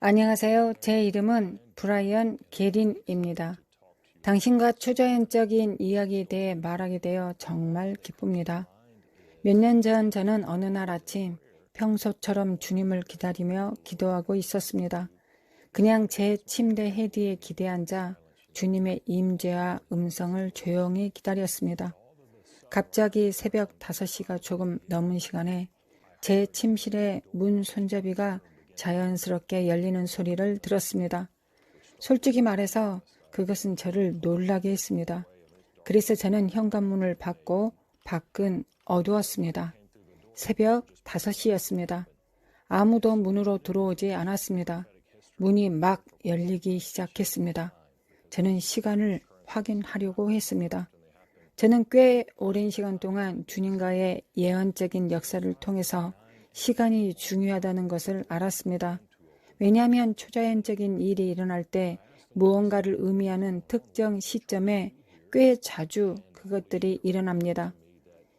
안녕하세요. 제 이름은 브라이언 게린입니다. 당신과 초자연적인 이야기에 대해 말하게 되어 정말 기쁩니다. 몇 년 전 저는 어느 날 아침 평소처럼 주님을 기다리며 기도하고 있었습니다. 그냥 제 침대 헤드에 기대 앉아 주님의 임재와 음성을 조용히 기다렸습니다. 갑자기 새벽 5시가 조금 넘은 시간에 제 침실의 문 손잡이가 자연스럽게 열리는 소리를 들었습니다. 솔직히 말해서 그것은 저를 놀라게 했습니다. 그래서 저는 현관문을 받고 밖은 어두웠습니다. 새벽 5시였습니다. 아무도 문으로 들어오지 않았습니다. 문이 막 열리기 시작했습니다. 저는 시간을 확인하려고 했습니다. 저는 꽤 오랜 시간 동안 주님과의 예언적인 역사를 통해서 시간이 중요하다는 것을 알았습니다. 왜냐하면 초자연적인 일이 일어날 때 무언가를 의미하는 특정 시점에 꽤 자주 그것들이 일어납니다.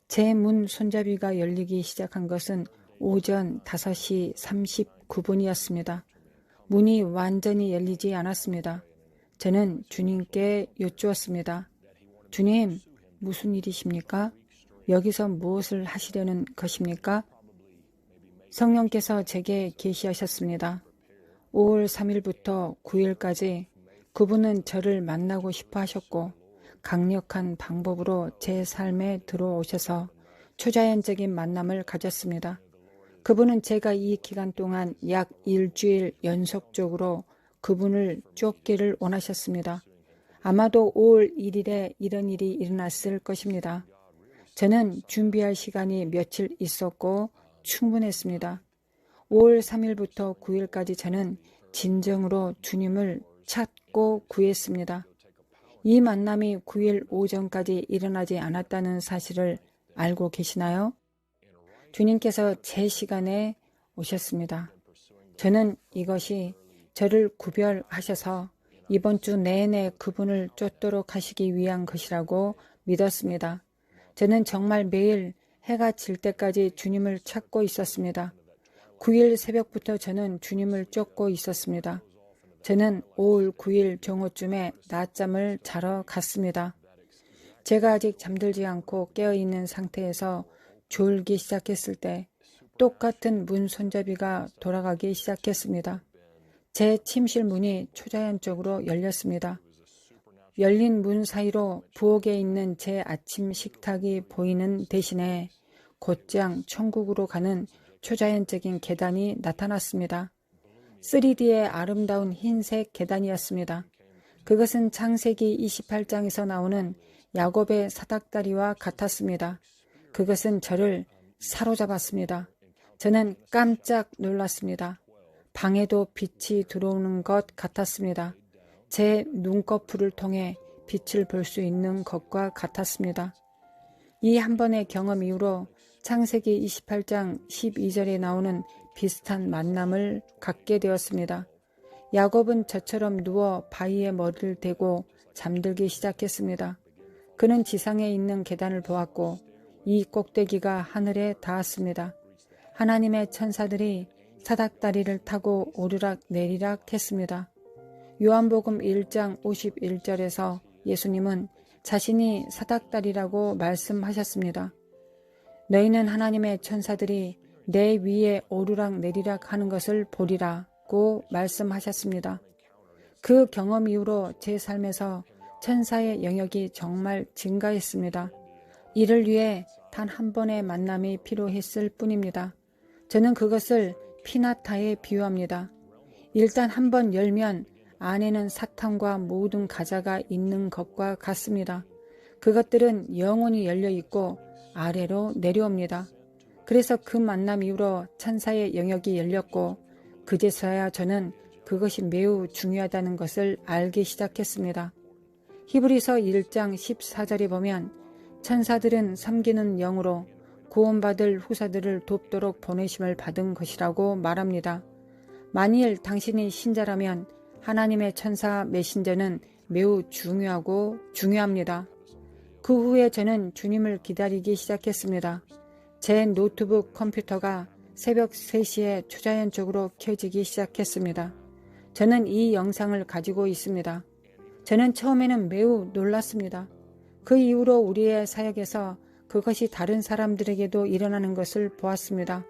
제 문 손잡이가 열리기 시작한 것은 오전 5시 39분이었습니다. 문이 완전히 열리지 않았습니다. 저는 주님께 여쭈었습니다. 주님, 무슨 일이십니까? 여기서 무엇을 하시려는 것입니까? 성령께서 제게 계시하셨습니다. 5월 3일부터 9일까지 그분은 저를 만나고 싶어 하셨고 강력한 방법으로 제 삶에 들어오셔서 초자연적인 만남을 가졌습니다. 그분은 제가 이 기간 동안 약 일주일 연속적으로 그분을 쫓기를 원하셨습니다. 아마도 5월 1일에 이런 일이 일어났을 것입니다. 저는 준비할 시간이 며칠 있었고 충분했습니다. 5월 3일부터 9일까지 저는 진정으로 주님을 찾고 구했습니다. 이 만남이 9일 오전까지 일어나지 않았다는 사실을 알고 계시나요? 주님께서 제 시간에 오셨습니다. 저는 이것이 저를 구별하셔서 이번 주 내내 그분을 쫓도록 하시기 위한 것이라고 믿었습니다. 저는 정말 매일 해가 질 때까지 주님을 찾고 있었습니다. 9일 새벽부터 저는 주님을 쫓고 있었습니다. 저는 5월 9일 정오쯤에 낮잠을 자러 갔습니다. 제가 아직 잠들지 않고 깨어있는 상태에서 졸기 시작했을 때 똑같은 문 손잡이가 돌아가기 시작했습니다. 제 침실 문이 초자연적으로 열렸습니다. 열린 문 사이로 부엌에 있는 제 아침 식탁이 보이는 대신에 곧장 천국으로 가는 초자연적인 계단이 나타났습니다. 3D의 아름다운 흰색 계단이었습니다. 그것은 창세기 28장에서 나오는 야곱의 사닥다리와 같았습니다. 그것은 저를 사로잡았습니다. 저는 깜짝 놀랐습니다. 방에도 빛이 들어오는 것 같았습니다. 제 눈꺼풀을 통해 빛을 볼 수 있는 것과 같았습니다. 이 한 번의 경험 이후로 창세기 28장 12절에 나오는 비슷한 만남을 갖게 되었습니다. 야곱은 저처럼 누워 바위에 머리를 대고 잠들기 시작했습니다. 그는 지상에 있는 계단을 보았고 이 꼭대기가 하늘에 닿았습니다. 하나님의 천사들이 사닥다리를 타고 오르락 내리락 했습니다. 요한복음 1장 51절에서 예수님은 자신이 사닥다리라고 말씀하셨습니다. 너희는 하나님의 천사들이 내 위에 오르락 내리락 하는 것을 보리라고 말씀하셨습니다. 그 경험 이후로 제 삶에서 천사의 영역이 정말 증가했습니다. 이를 위해 단 한 번의 만남이 필요했을 뿐입니다. 저는 그것을 피나타에 비유합니다. 일단 한 번 열면 안에는 사탄과 모든 가짜가 있는 것과 같습니다. 그것들은 영원히 열려 있고 아래로 내려옵니다. 그래서 그 만남 이후로 천사의 영역이 열렸고 그제서야 저는 그것이 매우 중요하다는 것을 알기 시작했습니다. 히브리서 1장 14절에 보면 천사들은 섬기는 영으로 구원받을 후사들을 돕도록 보내심을 받은 것이라고 말합니다. 만일 당신이 신자라면 하나님의 천사 메신저는 매우 중요합니다. 그 후에 저는 주님을 기다리기 시작했습니다. 제 노트북 컴퓨터가 새벽 3시에 초자연적으로 켜지기 시작했습니다. 저는 이 영상을 가지고 있습니다. 저는 처음에는 매우 놀랐습니다. 그 이후로 우리의 사역에서 그것이 다른 사람들에게도 일어나는 것을 보았습니다.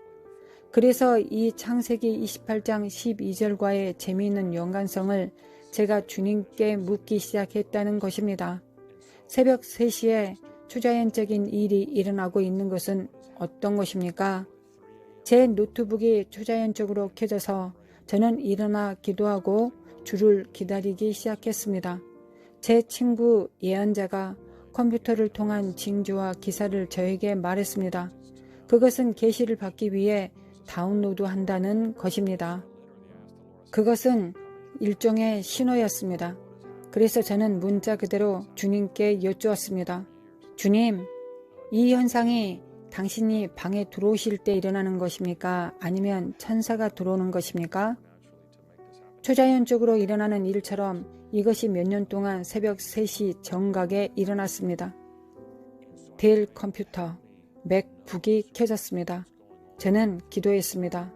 그래서 이 창세기 28장 12절과의 재미있는 연관성을 제가 주님께 묻기 시작했다는 것입니다. 새벽 3시에 초자연적인 일이 일어나고 있는 것은 어떤 것입니까? 제 노트북이 초자연적으로 켜져서 저는 일어나 기도하고 주를 기다리기 시작했습니다. 제 친구 예언자가 컴퓨터를 통한 징조와 기사를 저에게 말했습니다. 그것은 계시를 받기 위해 다운로드한다는 것입니다. 그것은 일종의 신호였습니다. 그래서 저는 문자 그대로 주님께 여쭈었습니다. 주님, 이 현상이 당신이 방에 들어오실 때 일어나는 것입니까? 아니면 천사가 들어오는 것입니까? 초자연적으로 일어나는 일처럼 이것이 몇 년 동안 새벽 3시 정각에 일어났습니다. 델 컴퓨터, 맥북이 켜졌습니다. 저는 기도했습니다.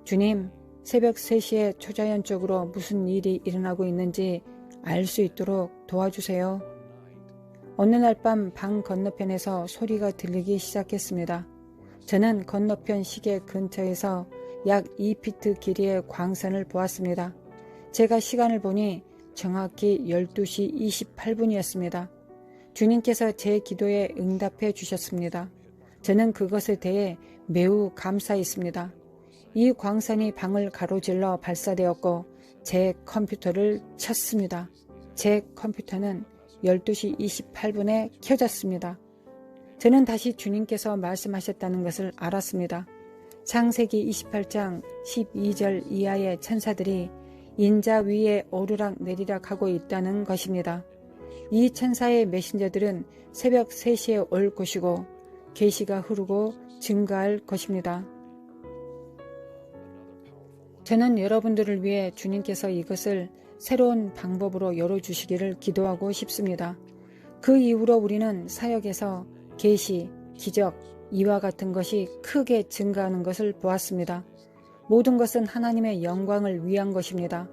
주님, 새벽 3시에 초자연적으로 무슨 일이 일어나고 있는지 알 수 있도록 도와주세요. 어느 날 밤 방 건너편에서 소리가 들리기 시작했습니다. 저는 건너편 시계 근처에서 약 2피트 길이의 광선을 보았습니다. 제가 시간을 보니 정확히 12시 28분이었습니다. 주님께서 제 기도에 응답해 주셨습니다. 저는 그것에 대해 매우 감사했습니다. 이 광선이 방을 가로질러 발사되었고 제 컴퓨터를 쳤습니다. 제 컴퓨터는 12시 28분에 켜졌습니다. 저는 다시 주님께서 말씀하셨다는 것을 알았습니다. 창세기 28장 12절 이하의 천사들이 인자 위에 오르락 내리락 하고 있다는 것입니다. 이 천사의 메신저들은 새벽 3시에 올 것이고 계시가 흐르고 증가할 것입니다. 저는 여러분들을 위해 주님께서 이것을 새로운 방법으로 열어주시기를 기도하고 싶습니다. 그 이후로 우리는 사역에서 계시, 기적, 이와 같은 것이 크게 증가하는 것을 보았습니다. 모든 것은 하나님의 영광을 위한 것입니다.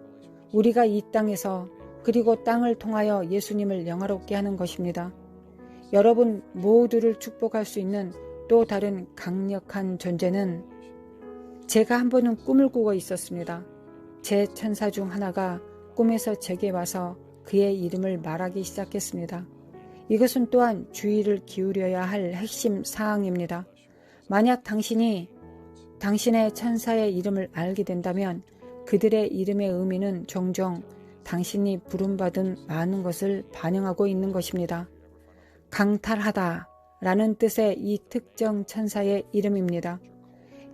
우리가 이 땅에서 그리고 땅을 통하여 예수님을 영화롭게 하는 것입니다. 여러분 모두를 축복할 수 있는 또 다른 강력한 존재는 제가 한 번은 꿈을 꾸고 있었습니다. 제 천사 중 하나가 꿈에서 제게 와서 그의 이름을 말하기 시작했습니다. 이것은 또한 주의를 기울여야 할 핵심 사항입니다. 만약 당신이 당신의 천사의 이름을 알게 된다면 그들의 이름의 의미는 종종 당신이 부름받은 많은 것을 반영하고 있는 것입니다. 강탈하다 라는 뜻의 이 특정 천사의 이름입니다.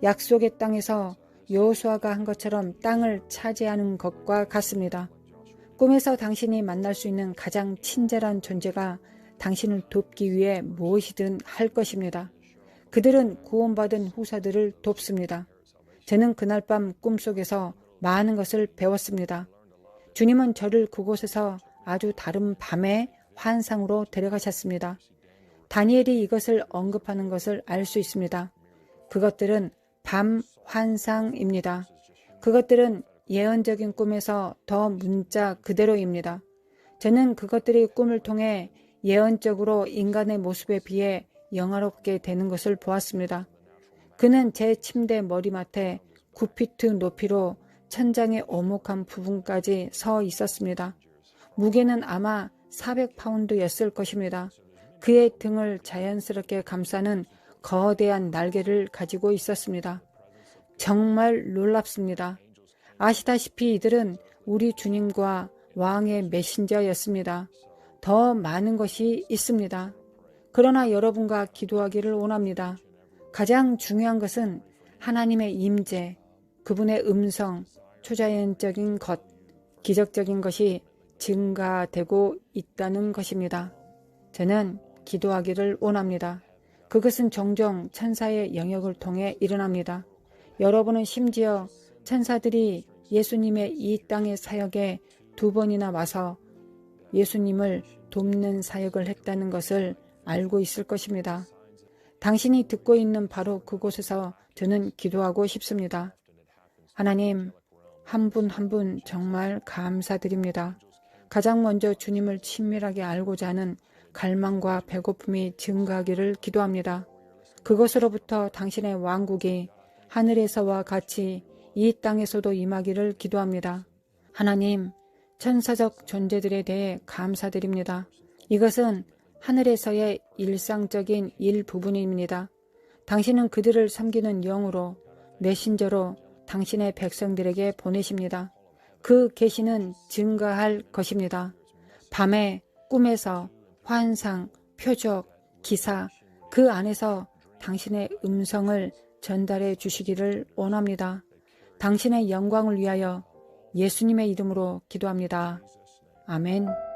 약속의 땅에서 여호수아가 한 것처럼 땅을 차지하는 것과 같습니다. 꿈에서 당신이 만날 수 있는 가장 친절한 존재가 당신을 돕기 위해 무엇이든 할 것입니다. 그들은 구원받은 후사들을 돕습니다. 저는 그날 밤 꿈속에서 많은 것을 배웠습니다. 주님은 저를 그곳에서 아주 다른 밤의 환상으로 데려가셨습니다. 다니엘이 이것을 언급하는 것을 알 수 있습니다. 그것들은 밤 환상입니다. 그것들은 예언적인 꿈에서 더 문자 그대로입니다. 저는 그것들이 꿈을 통해 예언적으로 인간의 모습에 비해 영화롭게 되는 것을 보았습니다. 그는 제 침대 머리맡에 9피트 높이로 천장의 오목한 부분까지 서 있었습니다. 무게는 아마 400파운드였을 것입니다. 그의 등을 자연스럽게 감싸는 거대한 날개를 가지고 있었습니다. 정말 놀랍습니다. 아시다시피 이들은 우리 주님과 왕의 메신저였습니다. 더 많은 것이 있습니다. 그러나 여러분과 기도하기를 원합니다. 가장 중요한 것은 하나님의 임재, 그분의 음성, 초자연적인 것, 기적적인 것이 증가되고 있다는 것입니다. 저는 기도하기를 원합니다. 그것은 종종 천사의 영역을 통해 일어납니다. 여러분은 심지어 천사들이 예수님의 이 땅의 사역에 2번이나 와서 예수님을 돕는 사역을 했다는 것을 알고 있을 것입니다. 당신이 듣고 있는 바로 그곳에서 저는 기도하고 싶습니다. 하나님, 한 분 한 분 정말 감사드립니다. 가장 먼저 주님을 친밀하게 알고자 하는 갈망과 배고픔이 증가하기를 기도합니다. 그것으로부터 당신의 왕국이 하늘에서와 같이 이 땅에서도 임하기를 기도합니다. 하나님, 천사적 존재들에 대해 감사드립니다. 이것은 하늘에서의 일상적인 일부분입니다. 당신은 그들을 섬기는 영으로, 메신저로 당신의 백성들에게 보내십니다. 그 계시는 증가할 것입니다. 밤에 꿈에서 환상, 표적, 기사, 그 안에서 당신의 음성을 전달해 주시기를 원합니다. 당신의 영광을 위하여 예수님의 이름으로 기도합니다. 아멘.